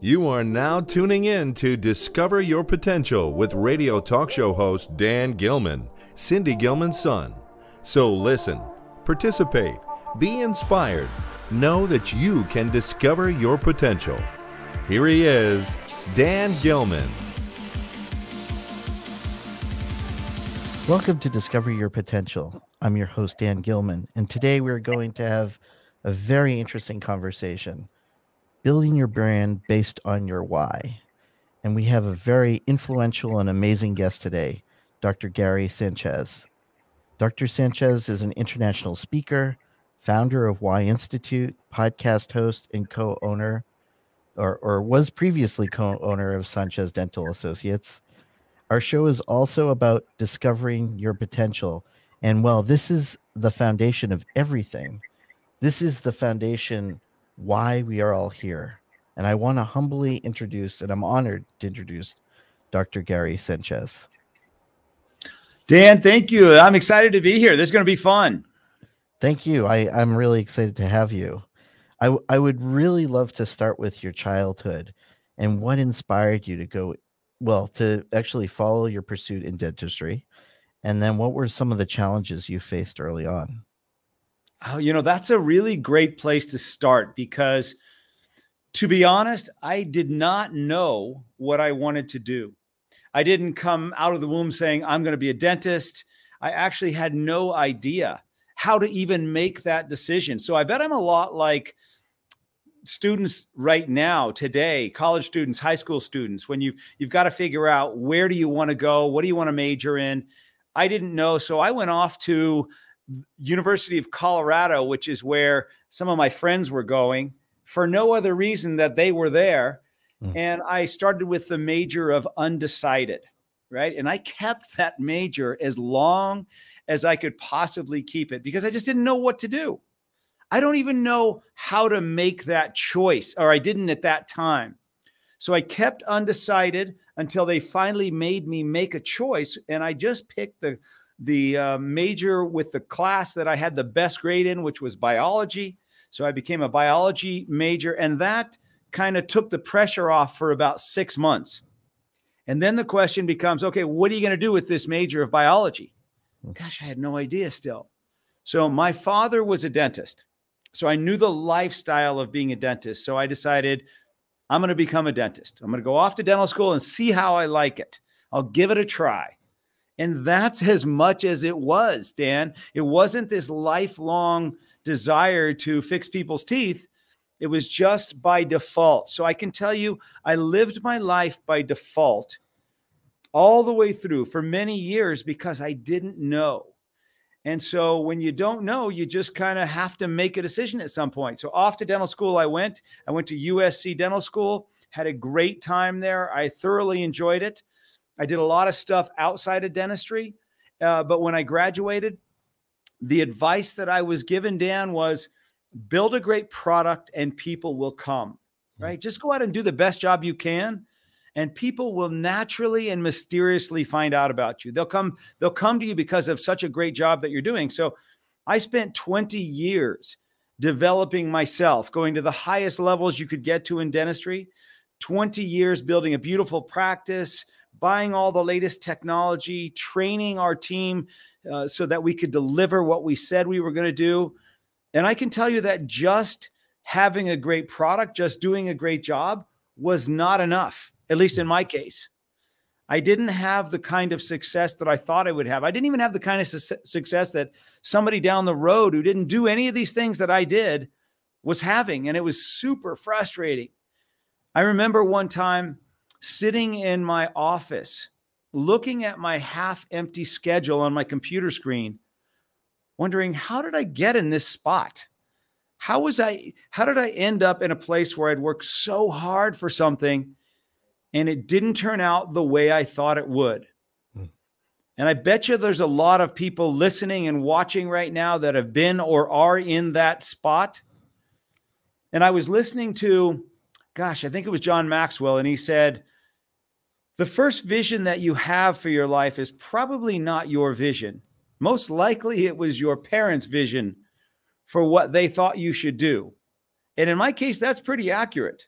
You are now tuning in to Discover Your Potential with radio talk show host Dan Gilman, Cindy Gilman's son. So listen, participate, be inspired, know that you can discover your potential. Here he is, Dan Gilman. Welcome to Discover Your Potential. I'm your host, Dan Gilman, and today we're going to have a very interesting conversation, building your brand based on your why. And we have a very influential and amazing guest today, Dr. Gary Sanchez. Dr. Sanchez is an international speaker, founder of Why Institute, podcast host, and co-owner, or was previously co-owner of Sanchez Dental Associates. Our show is also about discovering your potential. And well, this is the foundation of everything. This is the foundation why we are all here. And I want to humbly introduce, and I'm honored to introduce, Dr. Gary Sanchez. Dan, thank you. I'm excited to be here. This is going to be fun. Thank you. I'm really excited to have you. I would really love to start with your childhood and what inspired you to to actually follow your pursuit in dentistry. And then what were some of the challenges you faced early on? Oh, that's a really great place to start because, to be honest, I did not know what I wanted to do. I didn't come out of the womb saying, I'm going to be a dentist. I actually had no idea how to even make that decision. So I bet I'm a lot like students right now, today, college students, high school students, when you've got to figure out where do you want to go? What do you want to major in? I didn't know. So I went off to University of Colorado, which is where some of my friends were going, for no other reason that they were there. And I started with the major of undecided, right? And I kept that major as long as I could possibly keep it because I just didn't know what to do. I don't even know how to make that choice, or I didn't at that time. So I kept undecided until they finally made me make a choice. And I just picked the major with the class that I had the best grade in, which was biology. So I became a biology major, and that kind of took the pressure off for about 6 months. And then the question becomes, okay, what are you going to do with this major of biology? Gosh, I had no idea still. So my father was a dentist. So I knew the lifestyle of being a dentist. So I decided I'm going to become a dentist. I'm going to go off to dental school and see how I like it. I'll give it a try. And that's as much as it was, Dan. It wasn't this lifelong desire to fix people's teeth. It was just by default. So I can tell you, I lived my life by default all the way through for many years because I didn't know. And so when you don't know, you just kind of have to make a decision at some point. So off to dental school I went to USC Dental School, had a great time there. I thoroughly enjoyed it. I did a lot of stuff outside of dentistry. But when I graduated, the advice that I was given, Dan, was build a great product and people will come, right? Just go out and do the best job you can. And people will naturally and mysteriously find out about you. They'll come to you because of such a great job that you're doing. So I spent 20 years developing myself, going to the highest levels you could get to in dentistry, 20 years building a beautiful practice, buying all the latest technology, training our team so that we could deliver what we said we were going to do. And I can tell you that just having a great product, just doing a great job was not enough. At least in my case. I didn't have the kind of success that I thought I would have. I didn't even have the kind of success that somebody down the road who didn't do any of these things that I did was having. And it was super frustrating. I remember one time sitting in my office, looking at my half-empty schedule on my computer screen, wondering, how did I get in this spot? How did I end up in a place where I'd worked so hard for something and it didn't turn out the way I thought it would? And I bet you there's a lot of people listening and watching right now that have been or are in that spot. And I was listening to, I think it was John Maxwell, and he said, the first vision that you have for your life is probably not your vision. Most likely it was your parents' vision for what they thought you should do. And in my case, that's pretty accurate.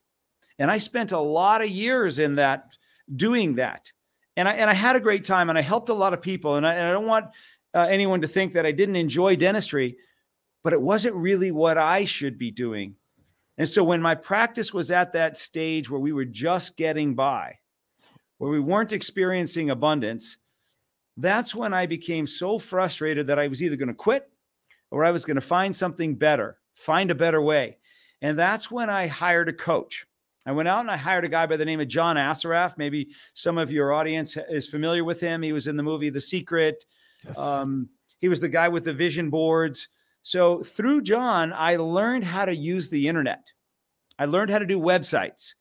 And I spent a lot of years in that, doing that. And I had a great time, and I helped a lot of people. And I don't want anyone to think that I didn't enjoy dentistry, but it wasn't really what I should be doing. And so when my practice was at that stage where we were just getting by, where we weren't experiencing abundance, that's when I became so frustrated that I was either going to quit or I was going to find something better, find a better way. And that's when I hired a coach. I went out and I hired a guy by the name of John Assaraf. Maybe some of your audience is familiar with him. He was in the movie The Secret. Yes. He was the guy with the vision boards. So through John, I learned how to use the internet. I learned how to do websites,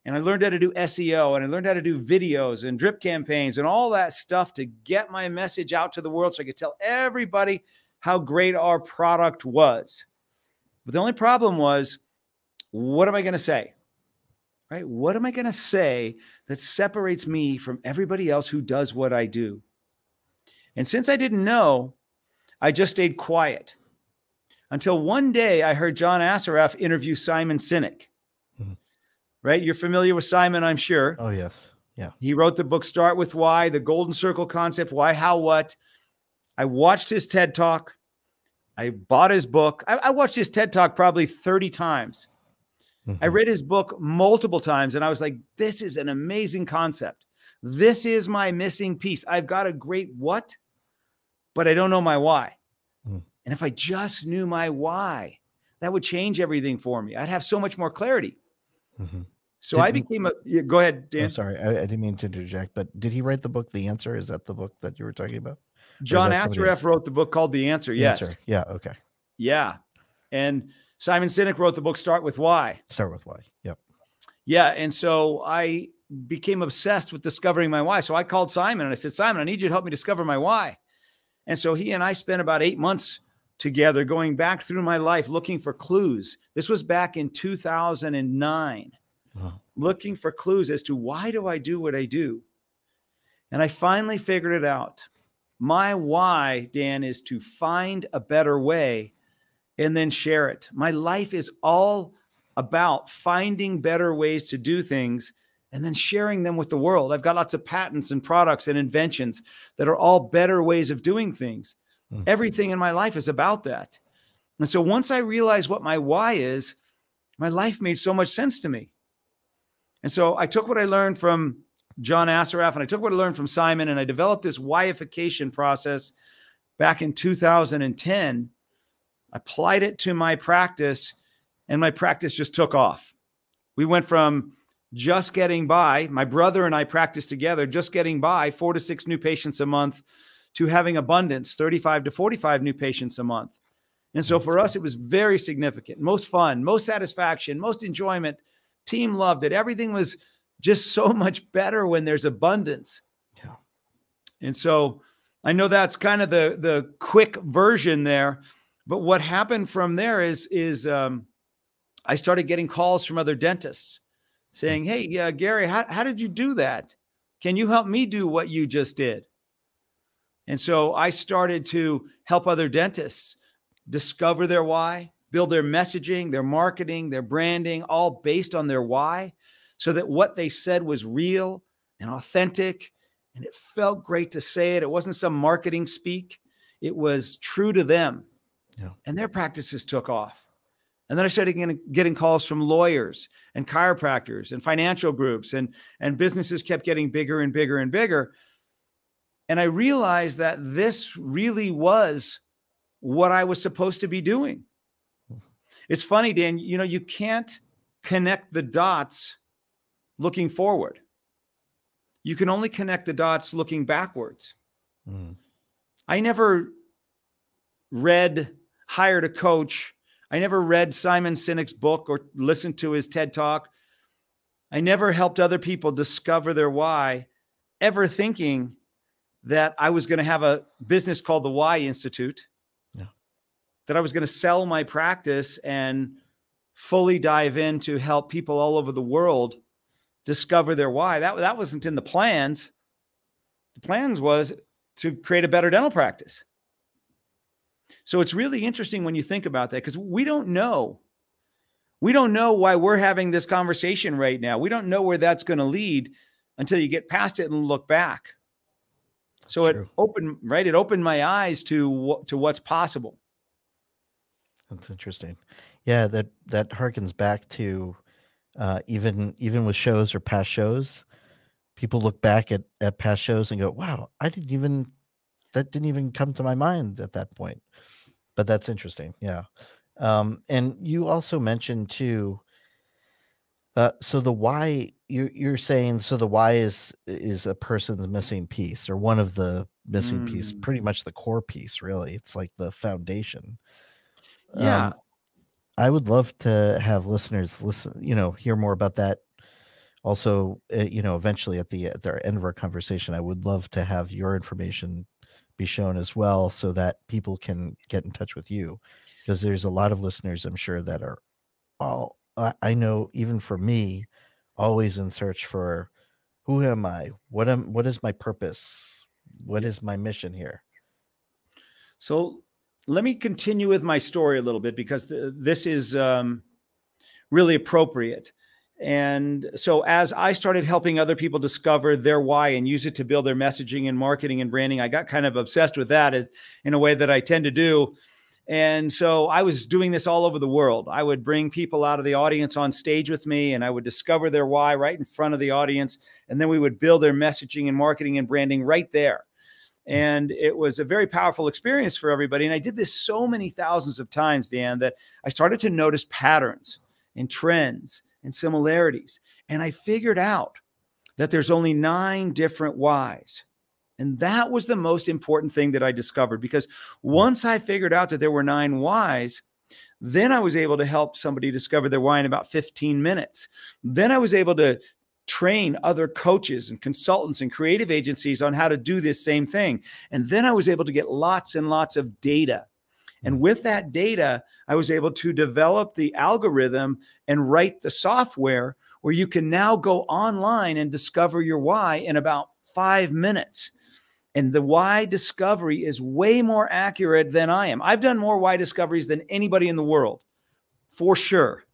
and I learned how to do SEO, and I learned how to do videos and drip campaigns and all that stuff to get my message out to the world so I could tell everybody how great our product was. But the only problem was, what am I going to say? Right? What am I going to say that separates me from everybody else who does what I do? And since I didn't know, I just stayed quiet until one day I heard John Assaraf interview Simon Sinek. Mm-hmm. Right? You're familiar with Simon, I'm sure. Oh, yes. Yeah. He wrote the book, Start With Why, the Golden Circle Concept, Why, How, What. I watched his TED Talk. I bought his book. I watched his TED Talk probably 30 times. Mm-hmm. I read his book multiple times, and I was like, this is an amazing concept. This is my missing piece. I've got a great what, but I don't know my why. Mm. And if I just knew my why, that would change everything for me. I'd have so much more clarity. Mm-hmm. So I became a, go ahead, Dan. I'm sorry. I didn't mean to interject, but did he write the book, The Answer? Is that the book that you were talking about? John Assaraf wrote the book called The Answer. Yes. Answer. Yeah. Okay. Yeah. And Simon Sinek wrote the book, Start With Why. Start With Why. Yep. Yeah. And so I became obsessed with discovering my why. So I called Simon and I said, Simon, I need you to help me discover my why. And so he and I spent about 8 months together going back through my life, looking for clues. This was back in 2009, looking for clues as to why do I do what I do? And I finally figured it out. My why, Dan, is to find a better way and then share it. My life is all about finding better ways to do things and then sharing them with the world. I've got lots of patents and products and inventions that are all better ways of doing things. Mm-hmm. Everything in my life is about that. And so once I realized what my why is, my life made so much sense to me. And so I took what I learned from John Assaraf and I took what I learned from Simon, and I developed this whyification process back in 2010. I applied it to my practice, and my practice just took off. We went from just getting by, my brother and I practiced together, just getting by 4 to 6 new patients a month, to having abundance, 35 to 45 new patients a month. And so for us, it was very significant, most fun, most satisfaction, most enjoyment. Team loved it. Everything was just so much better when there's abundance. Yeah. And so I know that's kind of the quick version there. But what happened from there is I started getting calls from other dentists saying, hey, Gary, how did you do that? Can you help me do what you just did? And so I started to help other dentists discover their why, build their messaging, their marketing, their branding, all based on their why, so that what they said was real and authentic. And it felt great to say it. It wasn't some marketing speak. It was true to them. Yeah. And their practices took off. And then I started getting calls from lawyers and chiropractors and financial groups, and businesses kept getting bigger and bigger and bigger. And I realized that this really was what I was supposed to be doing. It's funny, Dan, you can't connect the dots looking forward. You can only connect the dots looking backwards. Mm. I never hired a coach. I never read Simon Sinek's book or listened to his TED Talk. I never helped other people discover their why, ever thinking that I was going to have a business called the Why Institute, that I was going to sell my practice and fully dive in to help people all over the world discover their why. That wasn't in the plans. The plans was to create a better dental practice. So it's really interesting when you think about that, because we don't know We don't know why we're having this conversation right now. We don't know where that's going to lead until you get past it and look back. So it opened my eyes to what's possible. That's interesting. Yeah, that harkens back to even with shows or past shows, people look back at past shows and go, wow, that didn't even come to my mind at that point. But that's interesting. Yeah. And you also mentioned too, so the why you're saying, so the why is a person's missing piece, or one of the missing piece, pretty much the core piece, really. It's like the foundation. Yeah. I would love to have listeners listen, hear more about that. Also, eventually at the end of our conversation, I would love to have your information be shown as well, so that people can get in touch with you, because there's a lot of listeners, I'm sure, that are all, I know, even for me, always in search for, who am I? What is my purpose? What is my mission here? So let me continue with my story a little bit, because this is really appropriate. And so as I started helping other people discover their why and use it to build their messaging and marketing and branding, I got kind of obsessed with that in a way that I tend to do. And so I was doing this all over the world. I would bring people out of the audience on stage with me, and I would discover their why right in front of the audience. And then we would build their messaging and marketing and branding right there. And it was a very powerful experience for everybody. And I did this so many thousands of times, Dan, that I started to notice patterns and trends and similarities. And I figured out that there's only 9 different whys. And that was the most important thing that I discovered, because once I figured out that there were 9 whys, then I was able to help somebody discover their why in about 15 minutes. Then I was able to train other coaches and consultants and creative agencies on how to do this same thing. And then I was able to get lots and lots of data. And with that data, I was able to develop the algorithm and write the software where you can now go online and discover your why in about 5 minutes. And the why discovery is way more accurate than I am. I've done more why discoveries than anybody in the world, for sure.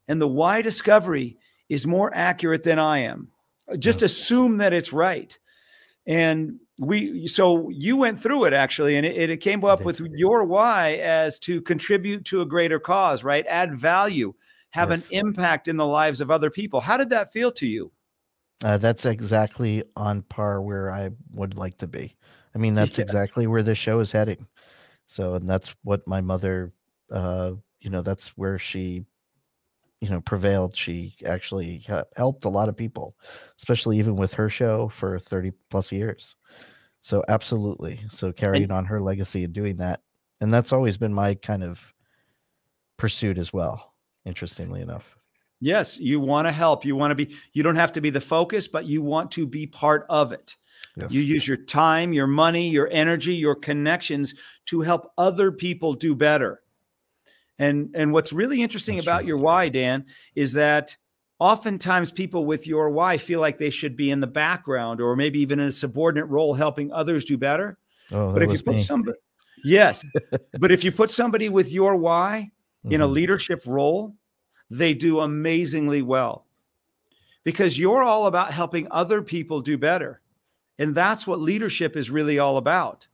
And the why discovery is more accurate than I am. Just assume that it's right. And so you went through it, actually, and it came up with your why as to contribute to a greater cause, right? Add value, have an impact in the lives of other people. How did that feel to you? That's exactly on par where I would like to be. I mean, that's exactly where the show is heading. So, and that's what my mother, that's where she, prevailed. She actually helped a lot of people, especially even with her show for 30 plus years. So absolutely. So carrying on her legacy and doing that. And that's always been my kind of pursuit as well, interestingly enough. Yes, you want to help. You don't have to be the focus, but you want to be part of it. Yes. You use your time, your money, your energy, your connections to help other people do better. And what's really interesting about your why, Dan, is that oftentimes people with your why feel like they should be in the background, or maybe even in a subordinate role helping others do better. But if you put somebody, but if you put somebody with your why in a leadership role, they do amazingly well, because you're all about helping other people do better. And that's what leadership is really all about.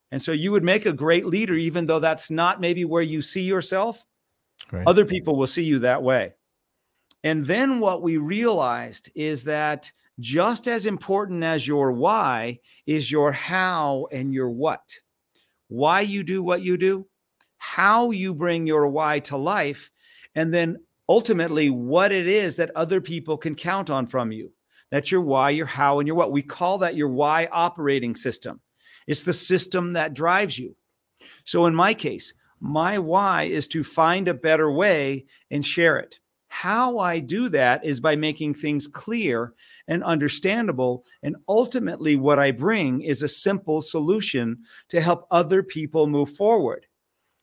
And so you would make a great leader, even though that's not maybe where you see yourself. Right. Other people will see you that way. And then what we realized is that just as important as your why is your how and your what. Why you do what you do, how you bring your why to life, and then ultimately what it is that other people can count on from you. That's your why, your how, and your what. We call that your why operating system. It's the system that drives you. So in my case, my why is to find a better way and share it. How I do that is by making things clear and understandable. And ultimately, what I bring is a simple solution to help other people move forward.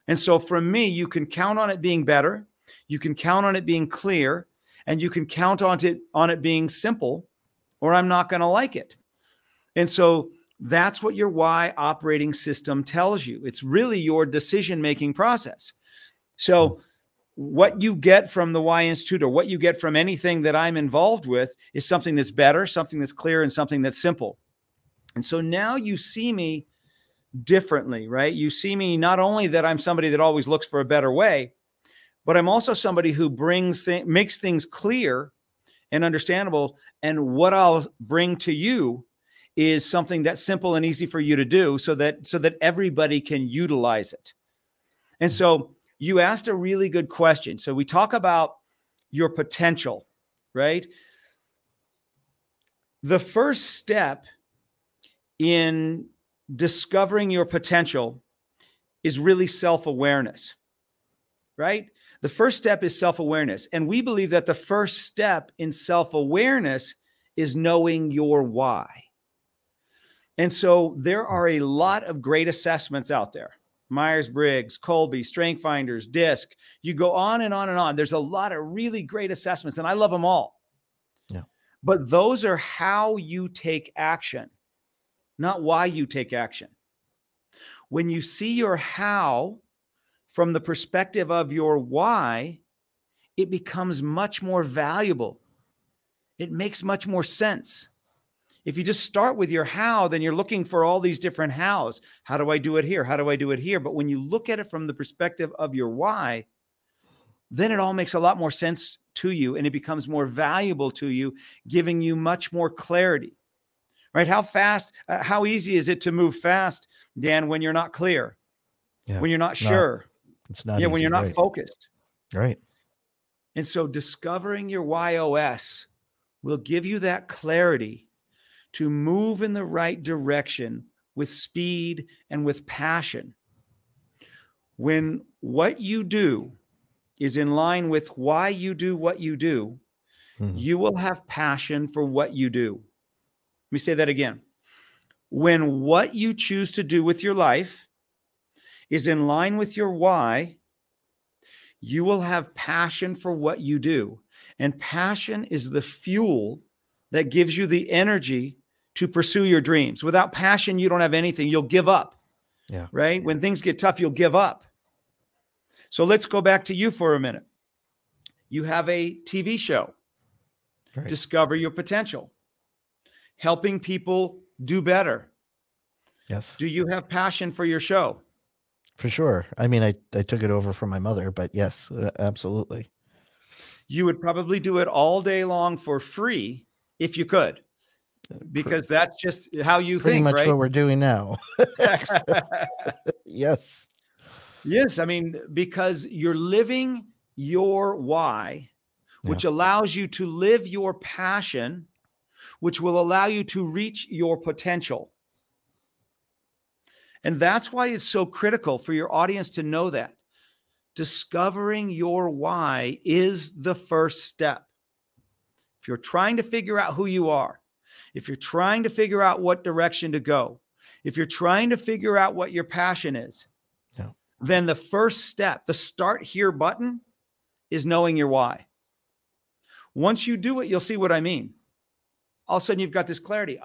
And so from me, you can count on it being better. You can count on it being clear, and you can count on it being simple, or I'm not going to like it. And so that's what your why operating system tells you. It's really your decision-making process. So what you get from the Y Institute, or what you get from anything that I'm involved with, is something that's better, something that's clear, and something that's simple. And so now you see me differently, right? You see me not only that I'm somebody that always looks for a better way, but I'm also somebody who makes things clear and understandable. And what I'll bring to you is something that's simple and easy for you to do, so that everybody can utilize it. And so you asked a really good question. So we talk about your potential, right? The first step in discovering your potential is really self-awareness, right? The first step is self-awareness. And we believe that the first step in self-awareness is knowing your why. And so there are a lot of great assessments out there. Myers-Briggs, Colby, Strength Finders, DISC. You go on and on and on. There's a lot of really great assessments, and I love them all. Yeah. But those are how you take action, not why you take action. When you see your how from the perspective of your why, it becomes much more valuable. It makes much more sense. If you just start with your how, then you're looking for all these different hows. How do I do it here? How do I do it here? But when you look at it from the perspective of your why, then it all makes a lot more sense to you, and it becomes more valuable to you, giving you much more clarity, right? How easy is it to move fast, Dan, when you're not clear, when you're not sure? It's not easy, when you're not right? Focused. Right. And so discovering your YOS will give you that clarity to move in the right direction with speed and with passion. When what you do is in line with why you do what you do, you will have passion for what you do. Let me say that again. When what you choose to do with your life is in line with your why, you will have passion for what you do. And passion is the fuel that gives you the energy to pursue your dreams. Without passion, you don't have anything. You'll give up. Yeah. Right? When things get tough, you'll give up. So let's go back to you for a minute. You have a TV show, Right. Discover Your Potential, helping people do better. Yes. Do you have passion for your show? For sure. I mean, I took it over from my mother, but yes, absolutely. You would probably do it all day long for free if you could, because that's just how you Pretty think, much right? what we're doing now. Yes. Yes. I mean, because you're living your why, which allows you to live your passion, which will allow you to reach your potential. And that's why it's so critical for your audience to know that. Discovering your why is the first step. If you're trying to figure out who you are, if you're trying to figure out what direction to go, if you're trying to figure out what your passion is, then the first step, the start here button, is knowing your why. Once you do it, you'll see what I mean. All of a sudden, you've got this clarity.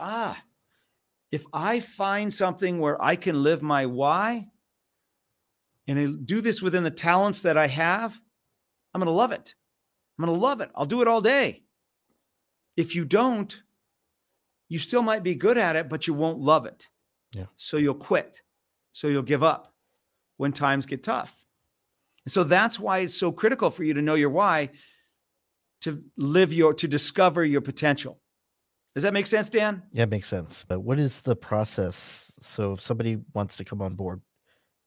If I find something where I can live my why, and I do this within the talents that I have, I'm going to love it. I'm going to love it. I'll do it all day. If you don't, you still might be good at it, but you won't love it. Yeah. So you'll quit. So you'll give up when times get tough. And so that's why it's so critical for you to know your why, to discover your potential. Does that make sense, Dan? Yeah, it makes sense. But what is the process? So if somebody wants to come on board,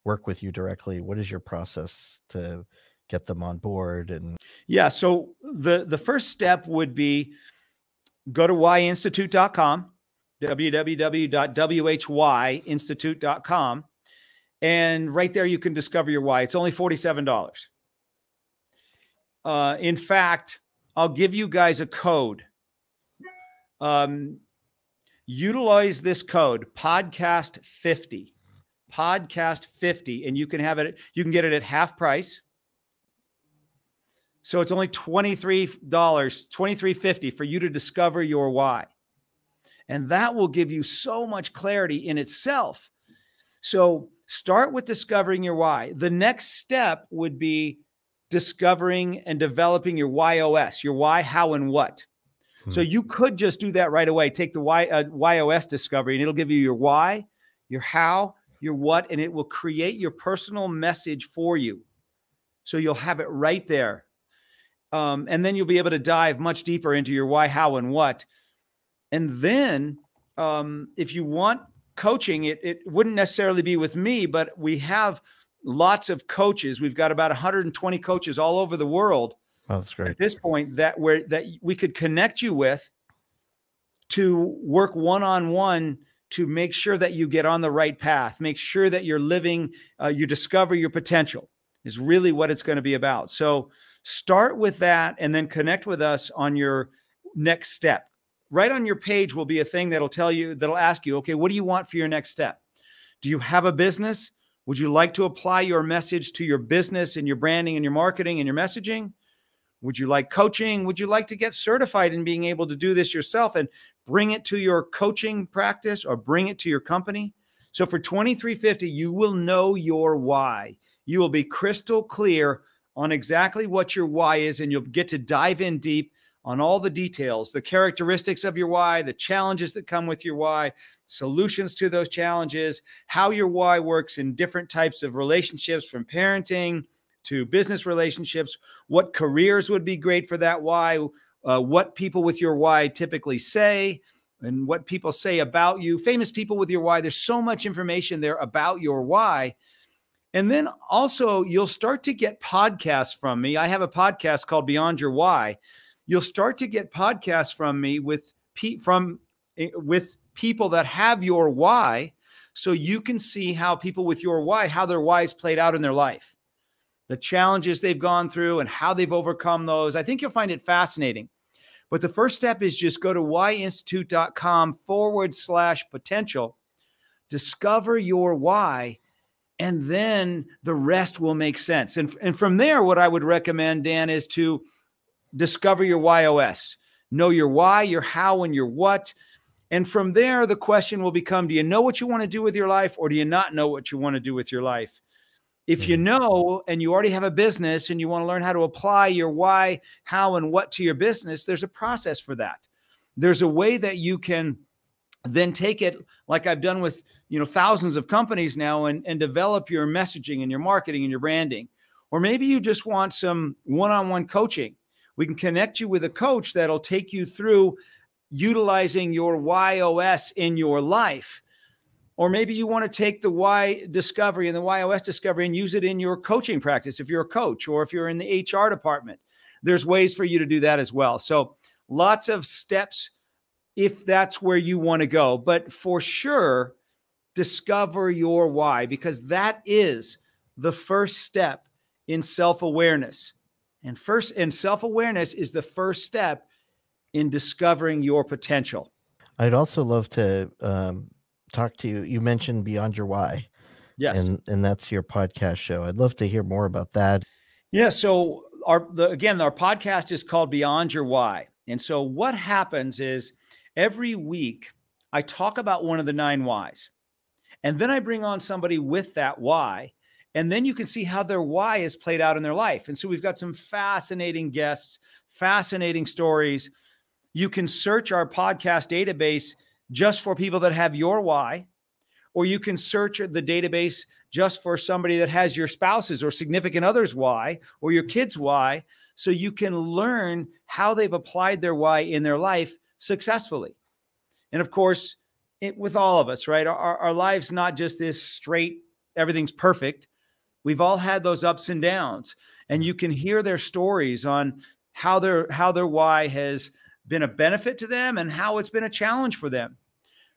work with you directly, what is your process to get them on board? And so the first step would be go to whyinstitute.com, www.whyinstitute.com. And right there, you can discover your why. It's only $47. In fact, I'll give you guys a code. Utilize this code, podcast50, and you can have it. You can get it at half price. So it's only $23.50 for you to discover your why. And that will give you so much clarity in itself. So start with discovering your why. The next step would be discovering and developing your YOS, your why, how, and what. So you could just do that right away. Take the YOS discovery, and it'll give you your why, your how, your what, and it will create your personal message for you. So you'll have it right there. And then you'll be able to dive much deeper into your why, how, and what. And then if you want coaching, it wouldn't necessarily be with me, but we have lots of coaches. We've got about 120 coaches all over the world. Oh, that's great. At this point that we could connect you with to work one-on-one to make sure that you get on the right path, make sure that you're living, you discover your potential is really what it's going to be about. So start with that and then connect with us on your next step. Right on your page will be a thing that'll ask you, okay, what do you want for your next step? Do you have a business? Would you like to apply your message to your business and your branding and your marketing and your messaging? Would you like coaching? Would you like to get certified in being able to do this yourself and bring it to your coaching practice or bring it to your company? So for $23.50, you will know your why. You will be crystal clear on exactly what your why is, and you'll get to dive in deep on all the details, the characteristics of your why, the challenges that come with your why, solutions to those challenges, how your why works in different types of relationships, from parenting to business relationships, what careers would be great for that why, what people with your why typically say, and what people say about you, famous people with your why. There's so much information there about your why. And then also you'll start to get podcasts from me. I have a podcast called Beyond Your Why. You'll start to get podcasts from me with people that have your why, so you can see how people with your why, how their whys played out in their life, the challenges they've gone through and how they've overcome those. I think you'll find it fascinating. But the first step is just go to whyinstitute.com/potential, discover your why, and then the rest will make sense. And from there, what I would recommend, Dan, is to discover your YOS. Know your why, your how, and your what. And from there, the question will become, do you know what you want to do with your life, or do you not know what you want to do with your life? If you know, and you already have a business and you want to learn how to apply your why, how, and what to your business, there's a process for that. There's a way that you can then take it, like I've done with, thousands of companies now, and develop your messaging and your marketing and your branding. Or maybe you just want some one-on-one coaching. We can connect you with a coach that'll take you through utilizing your YOS in your life. Or maybe you want to take the why discovery and the YOS discovery and use it in your coaching practice if you're a coach, or if you're in the HR department. There's ways for you to do that as well. So lots of steps if that's where you want to go. But for sure, discover your why, because that is the first step in self-awareness. And self-awareness is the first step in discovering your potential. I'd also love to talk to you. You mentioned Beyond Your Why. Yes. And that's your podcast show. I'd love to hear more about that. Yeah. So our podcast is called Beyond Your Why. And so what happens is every week I talk about one of the 9 whys, and then I bring on somebody with that why. And then you can see how their why is played out in their life. And so we've got some fascinating guests, fascinating stories. You can search our podcast database just for people that have your why, or you can search the database just for somebody that has your spouse's or significant other's why, or your kid's why, so you can learn how they've applied their why in their life successfully. And of course, with all of us, right? Our lives, not just this straight, everything's perfect. We've all had those ups and downs, and you can hear their stories on how their why has been a benefit to them and how it's been a challenge for them,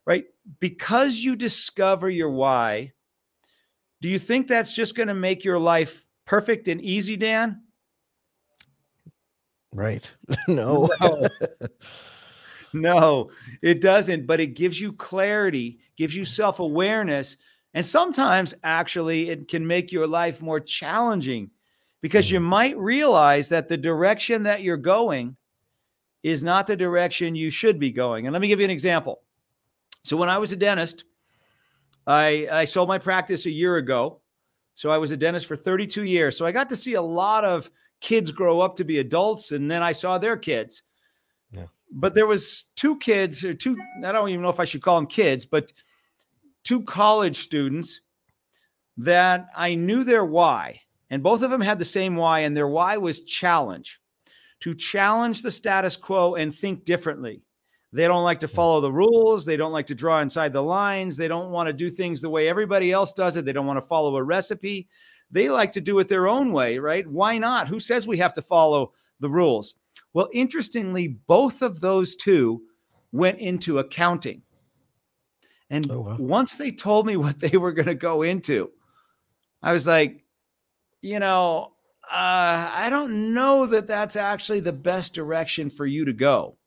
right? Because you discover your why, do you think that's just going to make your life perfect and easy, Dan? Right. No. No, it doesn't, but it gives you clarity, gives you self-awareness. And sometimes actually it can make your life more challenging, because you might realize that the direction that you're going is not the direction you should be going. And let me give you an example. So when I was a dentist, I sold my practice a year ago. So I was a dentist for 32 years. So I got to see a lot of kids grow up to be adults, and then I saw their kids. Yeah. But there was two kids, or two, I don't even know if I should call them kids, but two college students that I knew their why. And both of them had the same why, and their why was challenge. To challenge the status quo and think differently. They don't like to follow the rules. They don't like to draw inside the lines. They don't want to do things the way everybody else does it. They don't want to follow a recipe. They like to do it their own way, right? Why not? Who says we have to follow the rules? Well, interestingly, both of those two went into accounting. And once they told me what they were going to go into, I was like, I don't know that that's actually the best direction for you to go.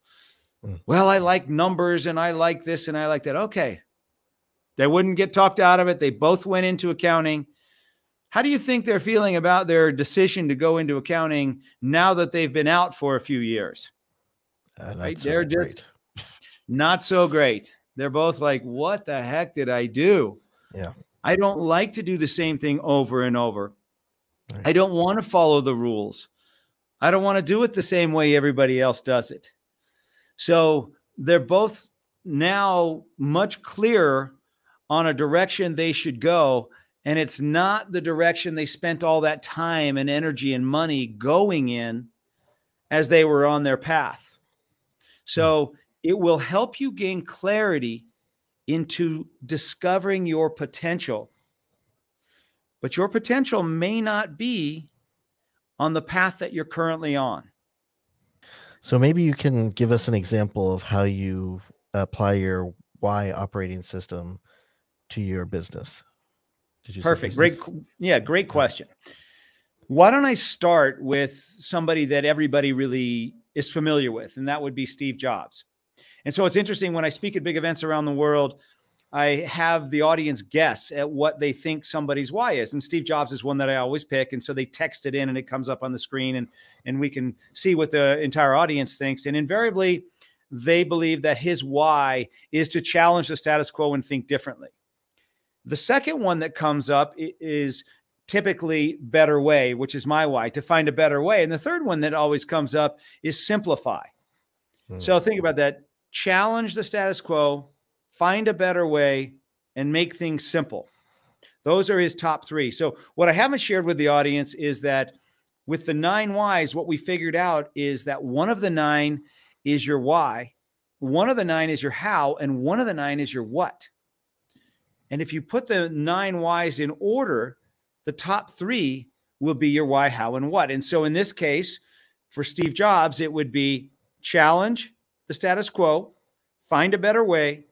Well, I like numbers and I like this and I like that. Okay. They wouldn't get talked out of it. They both went into accounting. How do you think they're feeling about their decision to go into accounting now that they've been out for a few years? Right? They're just not so great. They're both like, what the heck did I do? Yeah. I don't like to do the same thing over and over. Right. I don't want to follow the rules. I don't want to do it the same way everybody else does it. So they're both now much clearer on a direction they should go. And it's not the direction they spent all that time and energy and money going in as they were on their path. So it will help you gain clarity into discovering your potential. But your potential may not be on the path that you're currently on. So maybe you can give us an example of how you apply your why operating system to your business. Perfect. Great question. Why don't I start with somebody that everybody really is familiar with, and that would be Steve Jobs. And so it's interesting when I speak at big events around the world, I have the audience guess at what they think somebody's why is. And Steve Jobs is one that I always pick. And so they text it in and it comes up on the screen and we can see what the entire audience thinks. And invariably, they believe that his why is to challenge the status quo and think differently. The second one that comes up is typically better way, which is my why, to find a better way. And the third one that always comes up is simplify. So think about that. Challenge the status quo, find a better way, and make things simple. Those are his top three. So what I haven't shared with the audience is that with the 9 whys, what we figured out is that one of the 9 is your why, one of the 9 is your how, and one of the 9 is your what. And if you put the 9 whys in order, the top 3 will be your why, how, and what. And so in this case, for Steve Jobs, it would be challenge the status quo, find a better way,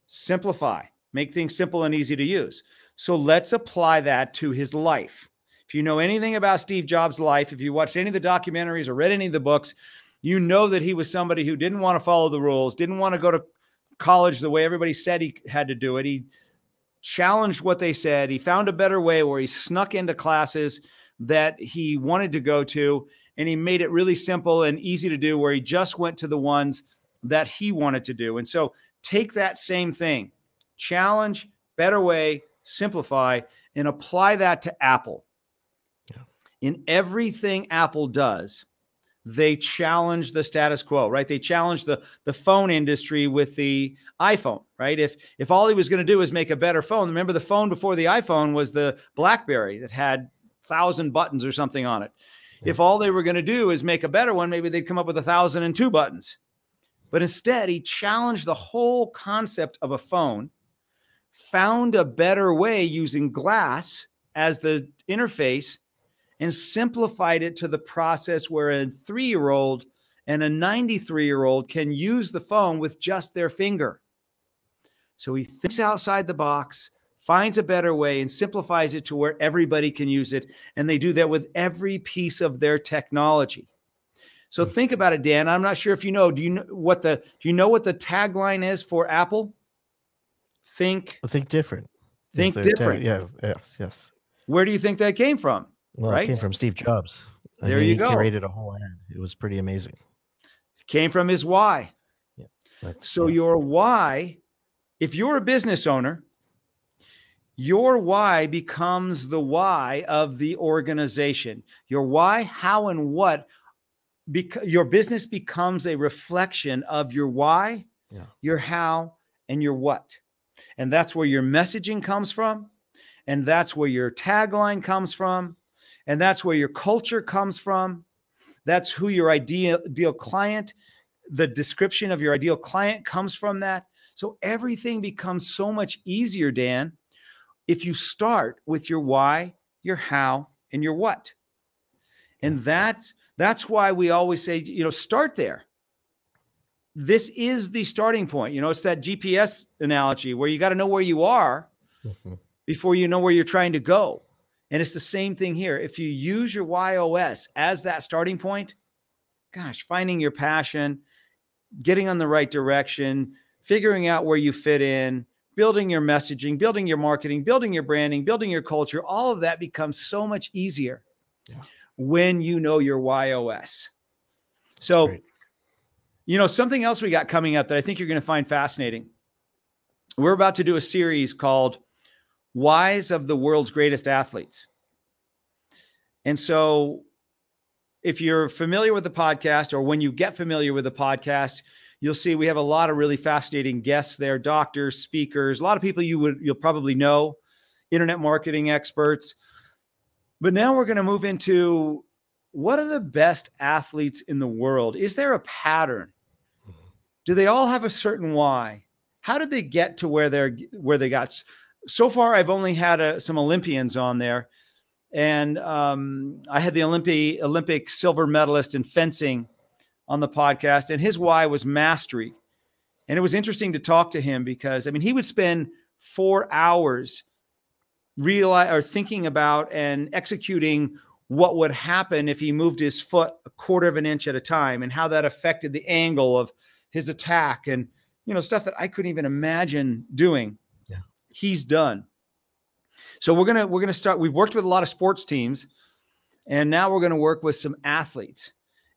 simplify, make things simple and easy to use. So let's apply that to his life. If you know anything about Steve Jobs' life, if you watched any of the documentaries or read any of the books, you know that he was somebody who didn't want to follow the rules, didn't want to go to college the way everybody said he had to do it. He challenged what they said. He found a better way where he snuck into classes that he wanted to go to, and he made it really simple and easy to do, where he just went to the ones that he wanted to do. And so take that same thing, challenge, better way, simplify, and apply that to Apple. Yeah. In everything Apple does, they challenge the status quo, right? They challenge the phone industry with the iPhone, right? If all he was going to do is make a better phone, remember the phone before the iPhone was the BlackBerry that had 1,000 buttons or something on it. Yeah. If all they were going to do is make a better one, maybe they'd come up with 1,002 buttons. But instead, he challenged the whole concept of a phone, found a better way using glass as the interface, and simplified it to the process where a 3-year-old and a 93-year-old can use the phone with just their finger. So he thinks outside the box, finds a better way, and simplifies it to where everybody can use it. And they do that with every piece of their technology. So think about it, Dan. I'm not sure if you know. Do you know what the tagline is for Apple? Think different. Think different. Yes. Where do you think that came from? Well, right? It came from Steve Jobs. There you go. He curated a whole ad. It was pretty amazing. It came from his why. Yeah. So your why, if you're a business owner, your why becomes the why of the organization. Your why, how, and what. Your business becomes a reflection of your why, your how, and your what. And that's where your messaging comes from. And that's where your tagline comes from. And that's where your culture comes from. That's who your ideal client, the description of your ideal client comes from that. So everything becomes so much easier, Dan, if you start with your why, your how, and your what. And that's why we always say, start there. This is the starting point. It's that GPS analogy where you got to know where you are before you know where you're trying to go. And it's the same thing here. If you use your YOS as that starting point, gosh, finding your passion, getting on the right direction, figuring out where you fit in, building your messaging, building your marketing, building your branding, building your culture, all of that becomes so much easier when you know your YOS. So, something else we got coming up that I think you're going to find fascinating. We're about to do a series called Whys of the World's Greatest Athletes. And so if you're familiar with the podcast, or when you get familiar with the podcast, you'll see we have a lot of really fascinating guests there, doctors, speakers, a lot of people you'll probably know, internet marketing experts. But now we're going to move into, what are the best athletes in the world? Is there a pattern? Do they all have a certain why? How did they get to where they got? So far, I've only had some Olympians on there. And I had the Olympic silver medalist in fencing on the podcast, and his why was mastery. And it was interesting to talk to him because, he would spend 4 hours thinking about and executing what would happen if he moved his foot a quarter of an inch at a time, and how that affected the angle of his attack, and stuff that I couldn't even imagine doing. He's done. So we're gonna start. We've worked with a lot of sports teams, and now we're gonna work with some athletes,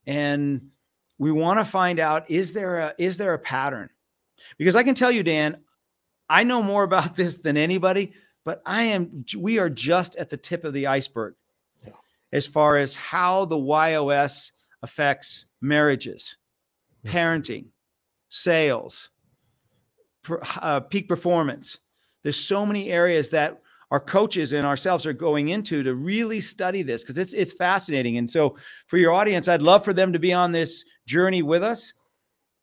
and we want to find out, is there a pattern? Because I can tell you, Dan, I know more about this than anybody, but we are just at the tip of the iceberg as far as how the YOS affects marriages, parenting, sales, peak performance. There's so many areas that our coaches and ourselves are going into to really study this, because it's fascinating. And so for your audience, I'd love for them to be on this journey with us.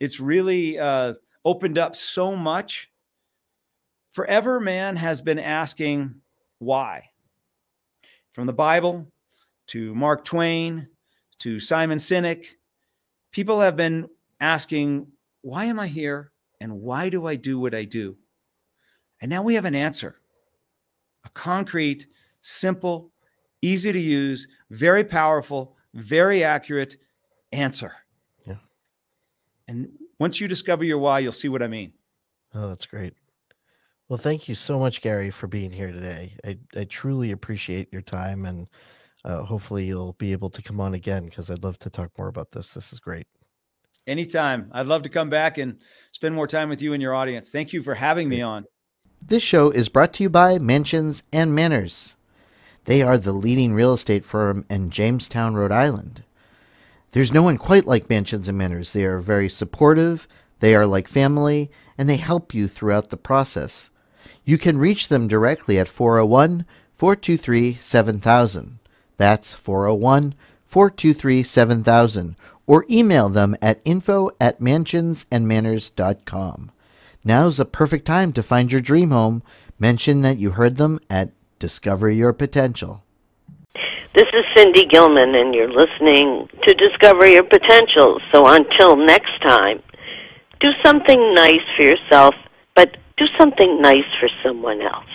It's really opened up so much. Forever, man has been asking why. From the Bible to Mark Twain to Simon Sinek, people have been asking, why am I here? And why do I do what I do? And now we have an answer. A concrete, simple, easy to use, very powerful, very accurate answer. Yeah. And once you discover your why, you'll see what I mean. Oh, that's great. Well, thank you so much, Gary, for being here today. I truly appreciate your time, and hopefully you'll be able to come on again, because I'd love to talk more about this. This is great. Anytime. I'd love to come back and spend more time with you and your audience. Thank you for having me on. This show is brought to you by Mansions and Manors. They are the leading real estate firm in Jamestown, Rhode Island. There's no one quite like Mansions and Manors. They are very supportive, they are like family, and they help you throughout the process. You can reach them directly at 401-423-7000. That's 401-423-7000. Or email them at info@mansionsandmanors.com. Now's a perfect time to find your dream home. Mention that you heard them at Discover Your Potential. This is Cindy Gilman, and you're listening to Discover Your Potential. So until next time, do something nice for yourself, but do something nice for someone else.